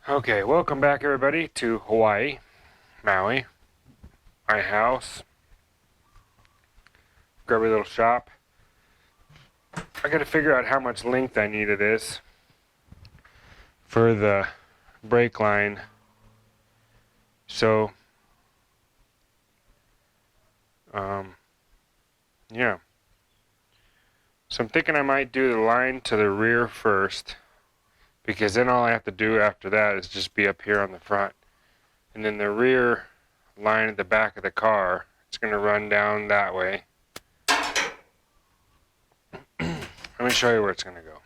Okay, welcome back everybody to Hawaii, Maui, my house, grubby little shop. I gotta figure out how much length I need of this for the brake line. So, yeah. So I'm thinking I might do the line to the rear first, because then all I have to do after that is just be up here on the front. And then the rear line at the back of the car, it's gonna run down that way. Let me show you where it's gonna go.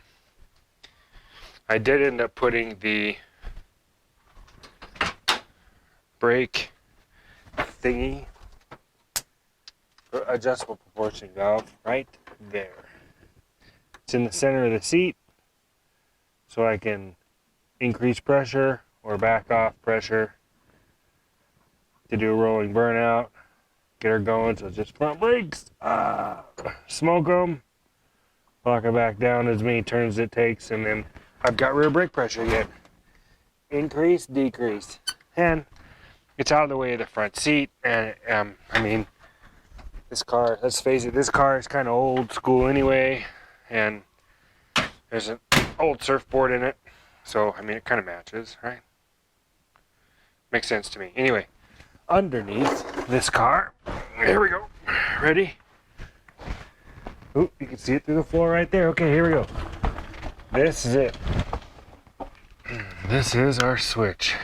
I did end up putting the brake thingy, adjustable proportion valve, right there. It's in the center of the seat, so I can increase pressure or back off pressure to do a rolling burnout, get her going. So it's just front brakes, smoke them, lock it back down as many turns it takes, and then I've got rear brake pressure again. Increase, decrease, and it's out of the way of the front seat. And I mean, this car, let's face it, this car is kind of old school anyway, and there's an old surfboard in it, so I mean it kind of matches, right? Makes sense to me. Anyway, underneath this car, here we go. Ready? Ooh, you can see it through the floor right there. Okay, here we go. This is it. This is our switch.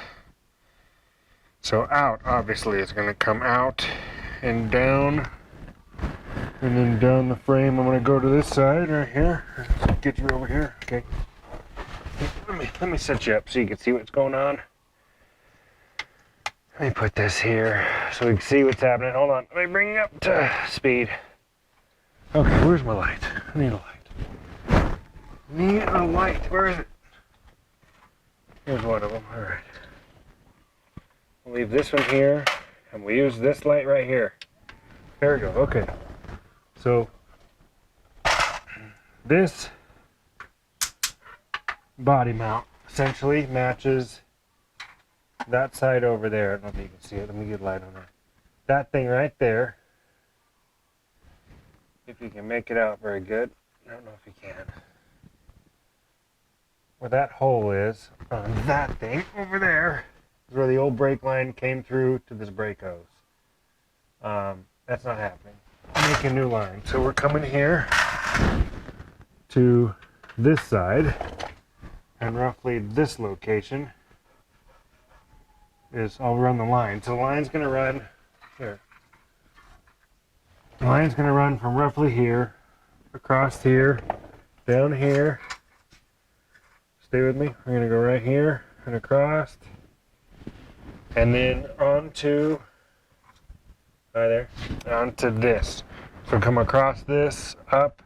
So out, obviously, it's going to come out and down, and then down the frame. I'm going to go to this side right here. Let's get you over here. Okay. Let me set you up so you can see what's going on. Let me put this here so we can see what's happening. Hold on. Let me bring you up to speed. Okay, where's my light? I need a light. Need a light. Where is it? Here's one of them. All right. We'll leave this one here, and we'll use this light right here. There we go. Okay. So this body mount essentially matches that side over there. I don't know if you can see it. Let me get a light on that. That thing right there. If you can make it out very good. I don't know if you can. Where that hole is on that thing over there is where the old brake line came through to this brake hose. That's not happening. Make a new line. So we're coming here to this side, and roughly this location is, I'll run the line. So the line's going to run here. The line's going to run from roughly here, across here, down here. Stay with me. We're going to go right here and across, and then onto, right there, onto this. So come across this, up,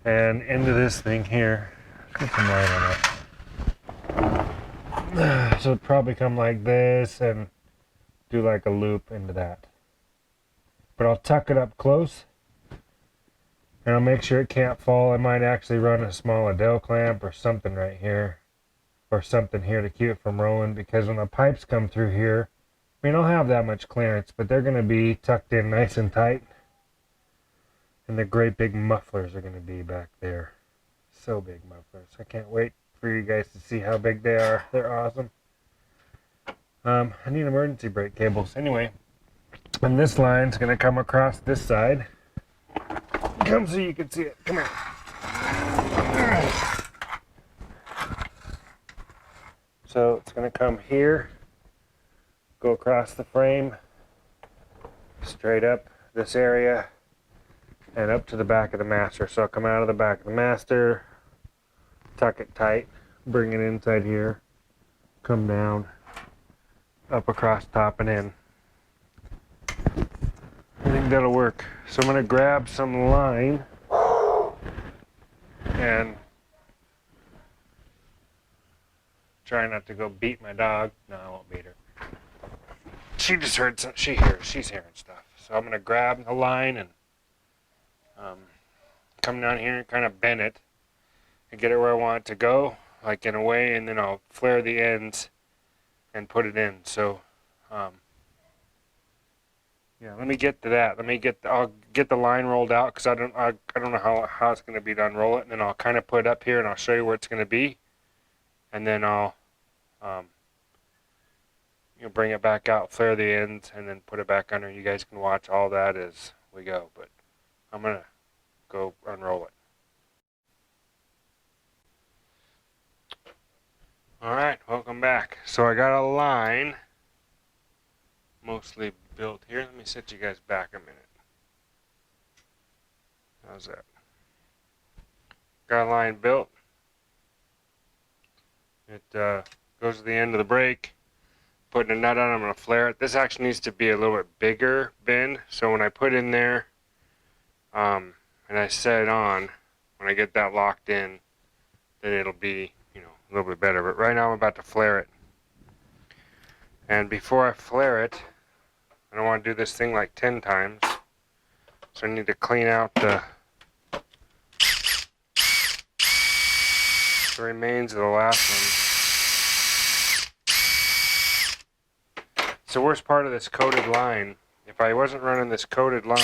and into this thing here. Let's get some light on it. So it'd probably come like this and do like a loop into that. But I'll tuck it up close, and I'll make sure it can't fall. I might actually run a small Adele clamp or something right here, or something here to keep it from rolling, because when the pipes come through here, I mean, I'll have that much clearance, but they're going to be tucked in nice and tight, and the great big mufflers are going to be back there. So big mufflers. I can't wait for you guys to see how big they are. They're awesome. I need emergency brake cables. Anyway, and this line's going to come across this side. Come so you can see it. Come here. So it's going to come here, go across the frame, straight up this area, and up to the back of the master. So I'll come out of the back of the master, tuck it tight, bring it inside here, come down, up across top and in. I think that'll work. So I'm going to grab some line and try not to go beat my dog. No, I won't beat her. She just heard some, she's hearing stuff. So I'm going to grab the line and come down here and kind of bend it and get it where I want it to go. like in a way, and then I'll flare the ends and put it in. So yeah, let me get to that. I'll get the line rolled out, because I don't know how it's going to be to unroll it, and then I'll kind of put it up here and I'll show you where it's going to be, and then I'll bring it back out, flare the ends, and then put it back under. You guys can watch all that as we go, but I'm going to go unroll it. Alright, welcome back. So I got a line mostly built here. Let me set you guys back a minute. How's that? Got a line built. It goes to the end of the brake. Putting a nut on, I'm going to flare it. This actually needs to be a little bit bigger bend, so when I put in there and I set it on, when I get that locked in, then it'll be, a little bit better. But right now I'm about to flare it. And before I flare it, I don't want to do this thing like 10 times, so I need to clean out the remains of the last one. It's the worst part of this coated line. If I wasn't running this coated line,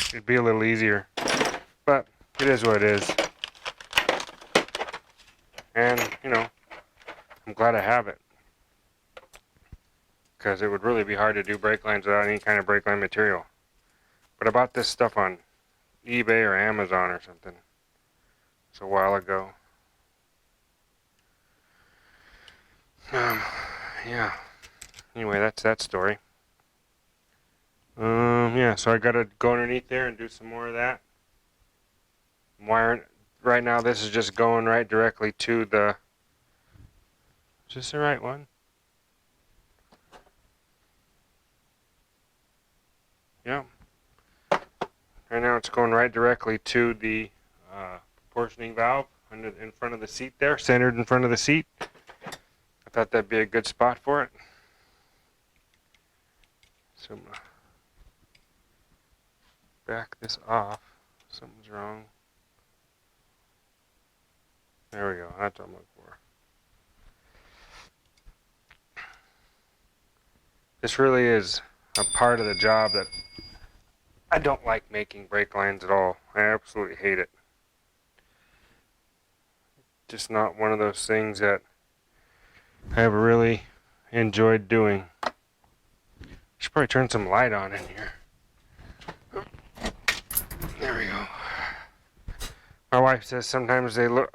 it'd be a little easier. But it is what it is. And, I'm glad I have it. Because it would really be hard to do brake lines without any kind of brake line material. But I bought this stuff on eBay or Amazon or something. It's a while ago. Yeah. Anyway, that's that story. Yeah, so I gotta go underneath there and do some more of that. I'm wiring. Right now, this is just going right directly to the. Is this the right one? Yeah. Right now, it's going right directly to the proportioning valve in front of the seat there, centered in front of the seat. I thought that'd be a good spot for it. So I'm gonna back this off. Something's wrong. There we go. That's what I'm looking for. This really is a part of the job that I don't like making brake lines at all. I absolutely hate it. Just not one of those things that I ever really enjoyed doing. Should probably turn some light on in here. There we go. My wife says sometimes I look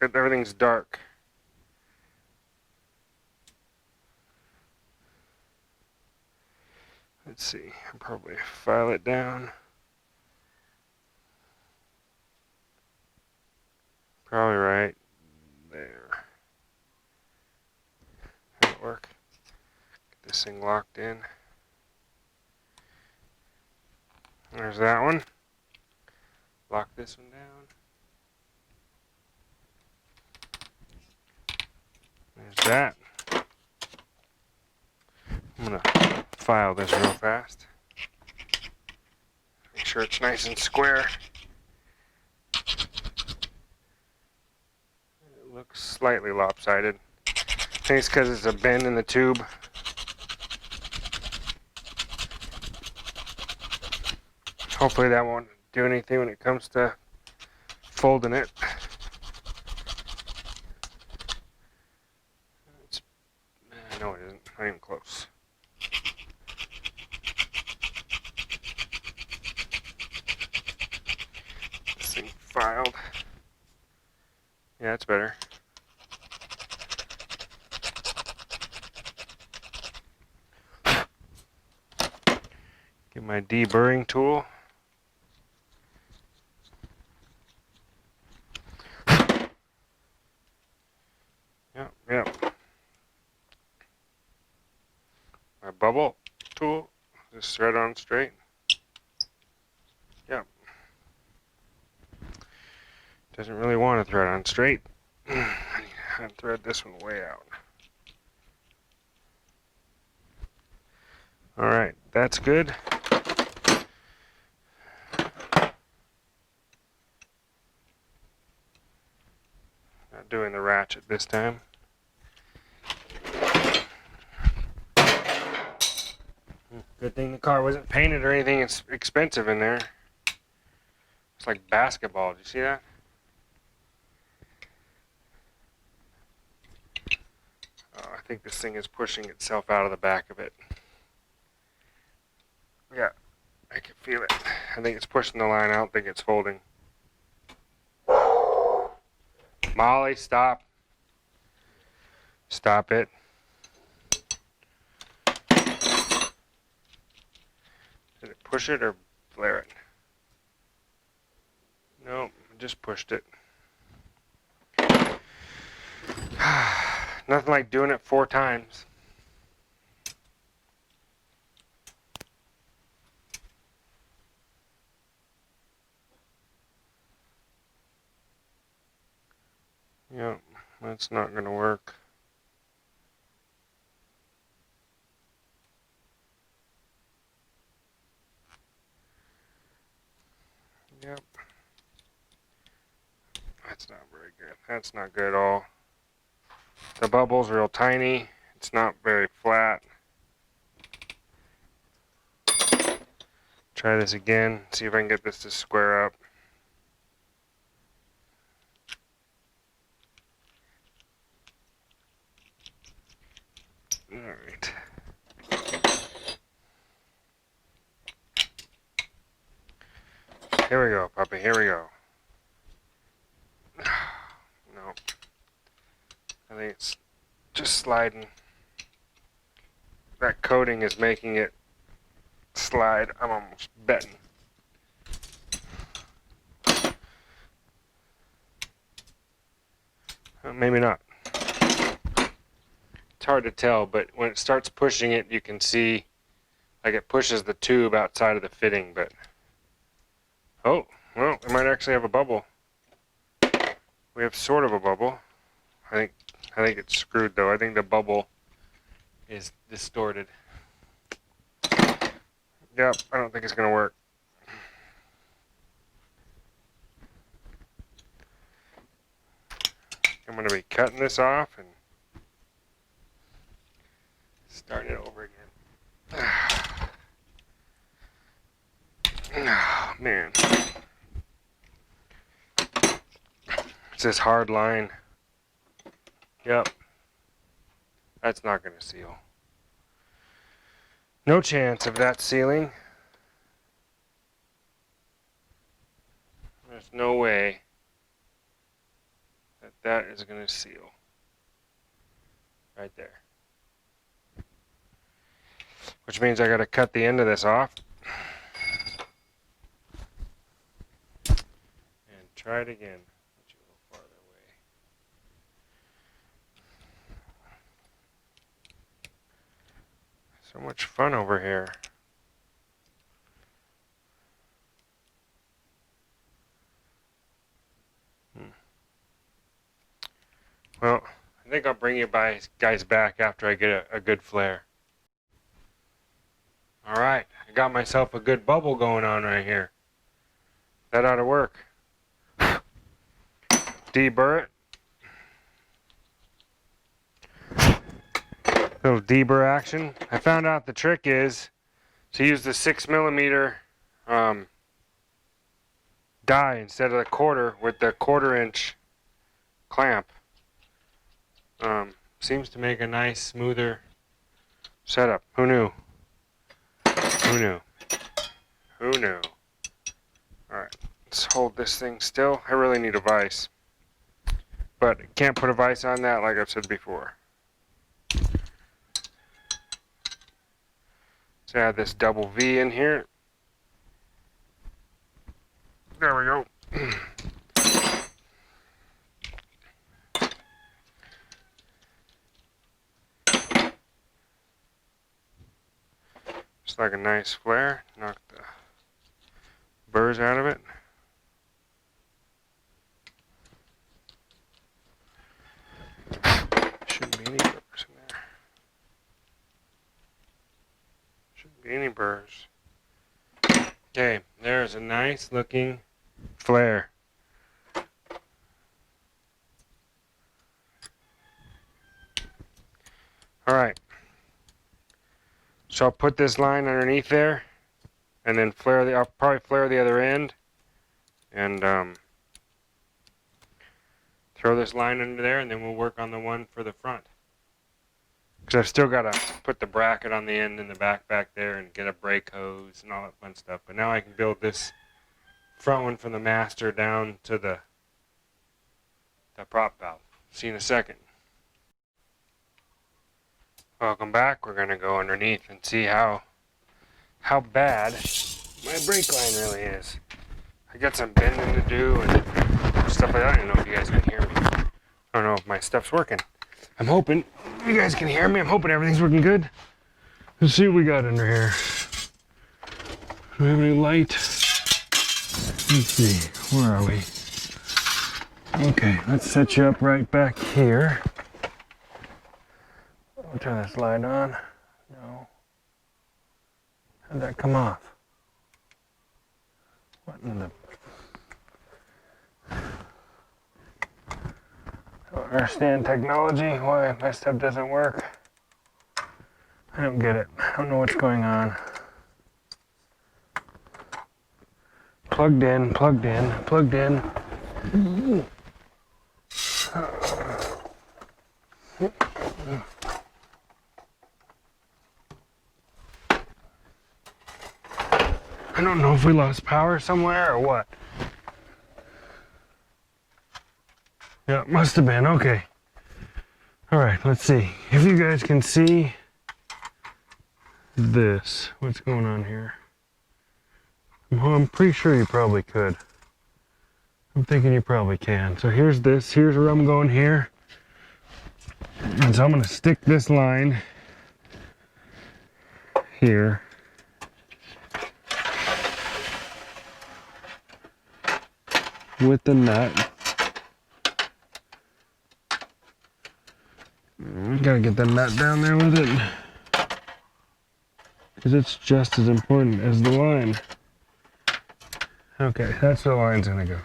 everything's dark. Let's see. I'll probably file it down. Probably right there. That'll work. Get this thing locked in. There's that one. Lock this one down. There's that. I'm going to file this real fast. Make sure it's nice and square. It looks slightly lopsided. I think it's because it's a bend in the tube. Hopefully that won't do anything when it comes to folding it. No, it isn't. Not even close. This thing filed. Yeah, that's better. Get my deburring tool. Yep. My bubble tool. Just thread on straight. Yep. Doesn't really want to thread on straight. I need to thread this one way out. Alright, that's good. Not doing the ratchet this time. Good thing the car wasn't painted or anything expensive in there. It's like basketball. Do you see that? Oh, I think this thing is pushing itself out of the back of it. Yeah, I can feel it. I think it's pushing the line. I don't think it's folding. Molly, stop. Stop it. Did it push it or flare it? No, I just pushed it. Nothing like doing it 4 times. Yep, that's not going to work. Yep. That's not very good. That's not good at all. The bubble's real tiny. It's not very flat. Try this again. See if I can get this to square up. Alright. Here we go, puppy. Here we go. No. I think it's just sliding. That coating is making it slide. I'm almost betting. Maybe not. It's hard to tell, but when it starts pushing it, you can see like it pushes the tube outside of the fitting, but oh, well, it might actually have a bubble. We have sort of a bubble. I think it's screwed though. I think the bubble is distorted. Yep, I don't think it's gonna work. I'm gonna be cutting this off and starting it over again. Oh, man. It's this hard line. Yep. That's not going to seal. No chance of that sealing. There's no way that that is going to seal. Right there. Which means I got to cut the end of this off. And try it again. Put you a little farther away. So much fun over here. Well, I think I'll bring you guys back after I get a good flare. Alright, I got myself a good bubble going on right here. That ought to work. Deburr it. Little deburr action. I found out the trick is to use the 6mm die instead of the quarter with the 1/4" clamp. Seems to make a nice, smoother setup. Who knew? Who knew? Who knew? Alright, let's hold this thing still. I really need a vise. But can't put a vise on that like I've said before. Let's add this double V in here. There we go. Just like a nice flare. Knock the burrs out of it. Shouldn't be any burrs in there. Shouldn't be any burrs. Okay, there's a nice looking flare. All right. So I'll put this line underneath there, and then I'll probably flare the other end, and throw this line under there, and then we'll work on the one for the front. Because I've still got to put the bracket on the end and the back there and get a brake hose and all that fun stuff. But now I can build this front one from the master down to the prop valve. See you in a second. Welcome back. We're going to go underneath and see how bad my brake line really is. I got some bending to do and stuff like that. I don't know if you guys can hear me. I don't know if my stuff's working. I'm hoping you guys can hear me. I'm hoping everything's working good. Let's see what we got under here. Do we have any light? Let's see. Where are we? Okay, let's set you up right back here. I'll turn this light on. No. How'd that come off? What in the... I don't understand technology, why my stuff doesn't work. I don't get it. I don't know what's going on. Plugged in, plugged in, plugged in. I don't know if we lost power somewhere or what. Yeah, it must have been. Okay. All right, let's see. If you guys can see this, what's going on here? Well, I'm pretty sure you probably could. I'm thinking you probably can. So here's this. Here's where I'm going here. And so I'm going to stick this line here. With the nut. Gotta get the nut down there with it. Because it's just as important as the line. Okay, that's where the line's gonna go.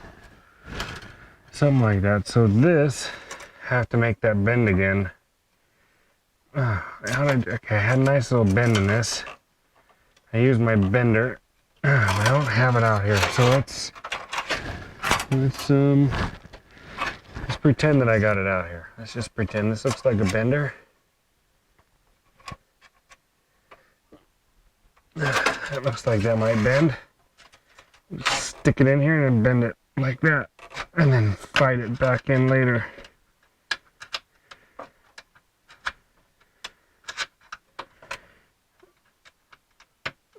Something like that. So this, have to make that bend again. Okay, I had a nice little bend in this. I used my bender. I don't have it out here. So let's pretend that I got it out here. Let's just pretend this looks like a bender. It looks like that might bend. Stick it in here and bend it like that, and then fight it back in later.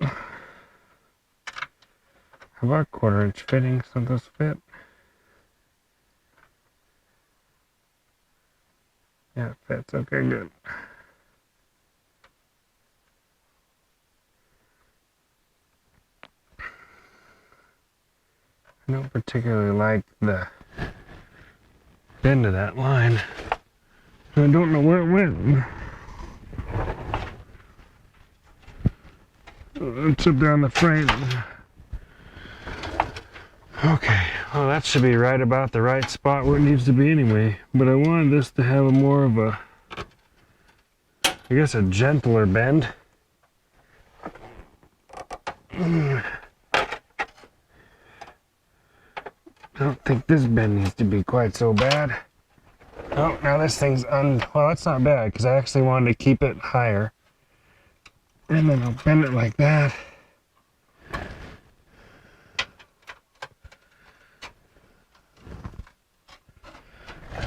How about 1/4 inch fittings? Don't those fit? Yeah, it fits. Okay, good. I don't particularly like the bend of that line. I don't know where it went. It's up there on the frame. Okay, well that should be right about the right spot where it needs to be anyway. But I wanted this to have a more of a, I guess, a gentler bend. I don't think this bend needs to be quite so bad. Oh, now this thing's well, that's not bad because I actually wanted to keep it higher. And then I'll bend it like that.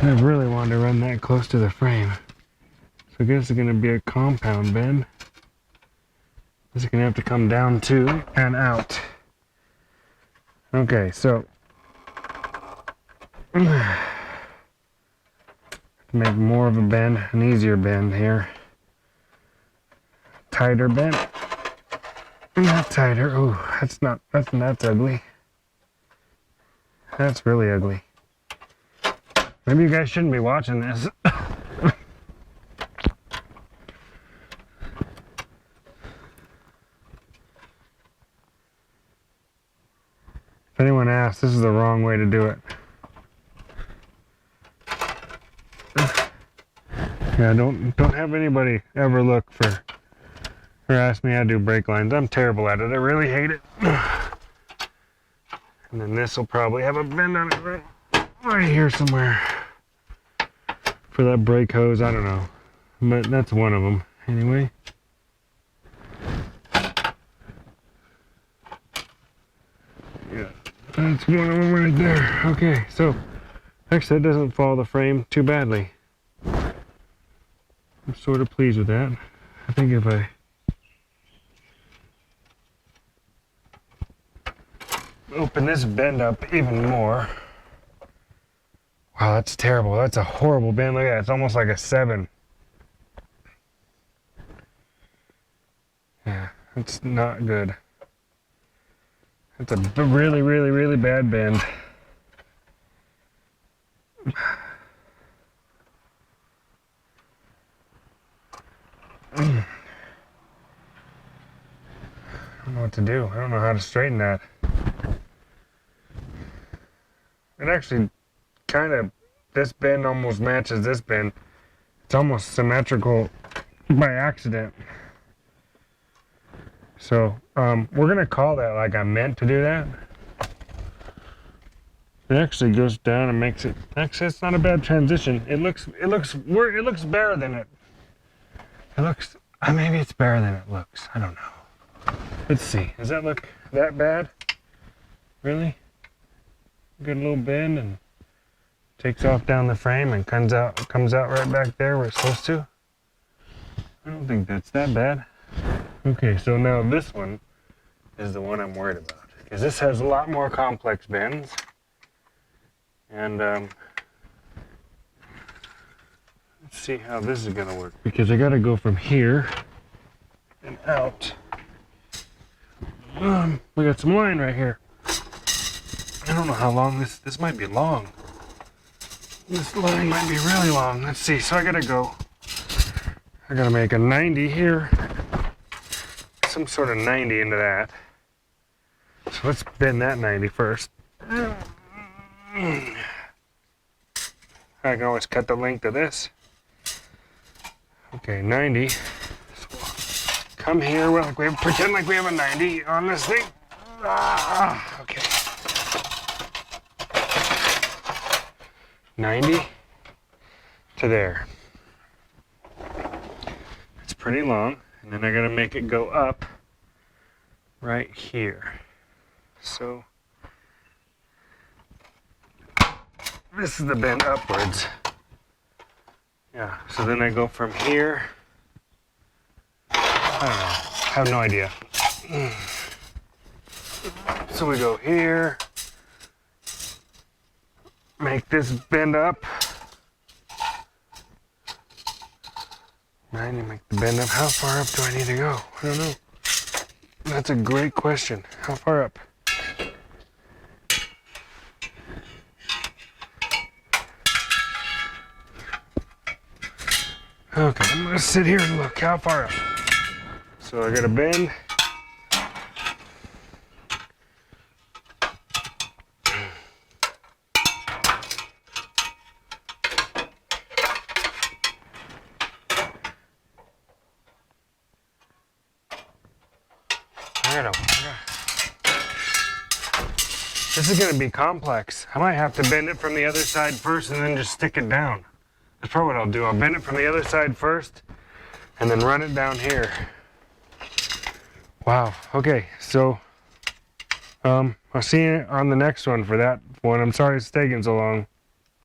I really wanted to run that close to the frame. So I guess it's going to be a compound bend. This is going to have to come down to and out. Okay, so make more of a bend, an easier bend here. Tighter bend. Not tighter. Oh, that's ugly. That's really ugly. Maybe you guys shouldn't be watching this. If anyone asks, this is the wrong way to do it. Yeah, don't have anybody ever look for or ask me how to do brake lines. I'm terrible at it. I really hate it. And then this will probably have a bend on it right here somewhere for that brake hose. I don't know, but that's one of them anyway. Yeah, that's one of them right there. Okay, so actually that doesn't follow the frame too badly. I'm sort of pleased with that. I think if I open this bend up even more. Wow, that's terrible. That's a horrible bend. Look at that. It's almost like a 7. Yeah, it's not good. It's a really, really, really bad bend. I don't know what to do. I don't know how to straighten that. It actually kind of, this bend almost matches this bend. It's almost symmetrical by accident. So we're gonna call that like I meant to do that. It actually goes down and makes it. Actually, it's not a bad transition. It looks better than it. It looks. Maybe it's better than it looks. I don't know. Let's see. Does that look that bad? Really? Good little bend and takes off down the frame and comes out right back there where it's supposed to. I don't think that's that bad. Okay, so now this one is the one I'm worried about because this has a lot more complex bends. And let's see how this is gonna work because I gotta go from here and out. We got some line right here. I don't know how long this might be long. This line might be really long. Let's see. So I gotta make a 90 here. Some sort of 90 into that. So let's bend that 90 first. I can always cut the length of this. Okay, 90. So come here, pretend like we have a 90 on this thing. Okay. 90 to there. It's pretty long, and then I gotta make it go up right here. So this is the bend upwards. Yeah, so then I go from here. I don't know, I have no idea. So we go here, make this bend up. 90, make the bend up. How far up do I need to go? I don't know. That's a great question. How far up? Okay, I'm gonna sit here and look how far up. So I got a bend. This is gonna be complex. I might have to bend it from the other side first and then just stick it down. That's probably what I'll do. I'll bend it from the other side first and then run it down here. Wow, okay, so I'll see you on the next one for that one. I'm sorry it's taking so long.